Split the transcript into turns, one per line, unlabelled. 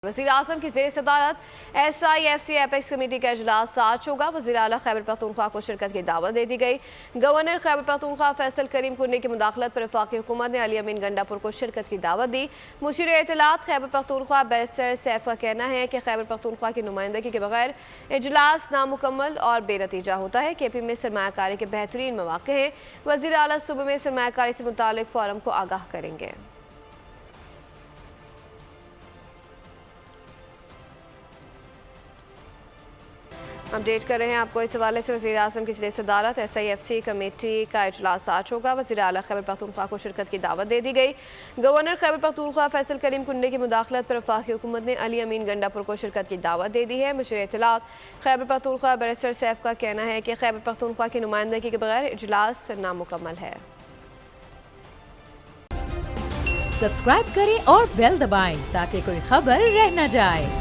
वज़ीर आज़म की ज़ेर सदारत SIFC एपेक्स कमेटी का इजलास आज होगा। वज़ीर आला खैबर पख्तूनख्वा को शिरकत की दावत दे दी गई। गवर्नर खैबर पख्तूनख्वा फैसल करीम कुन्नी की मुदाखलत पर वफाकी हुकूमत ने अली अमीन गंडापुर को शिरकत की दावत दी। मुशीर इत्तलात खैबर पख्तूनख्वा बैरिस्टर सैफ का कहना है कि खैबर पख्तूनख्वा की नुमाइंदगी के बगैर इजलास नामुकम्मल और बेनतीजा होता है। KP में सरमायाकारी के बेहतरीन मौके हैं। वज़ीर आला सुबह में सरमायाकारी से मुतालिक फोरम को आगाह करेंगे। अपडेट कर रहे हैं आपको इस हवाले से। वज़ीर आज़म की ज़ेर सदारत SIFC कमेटी का इजलास आज होगा। वज़ीर आला खैबर पख्तूनख्वा को शिरकत की दावत दे दी गई। गवर्नर खैबर पख्तूनख्वा फैसल करीम कुन्नी की मुदाखलत पर वफाकी हुकूमत ने अली अमीन गंडापुर को शिरकत की दावत दे दी है। मुशीर इत्तलात खैबर पख्तूनख्वा बैरिस्टर सैफ का कहना है कि खैबर पख्तूनख्वा की नुमाइंदगी के बगैर इजलास नामुकम्मल है।
सब्सक्राइब करें और बेल दबाएं ताकि कोई खबर रह न जाए।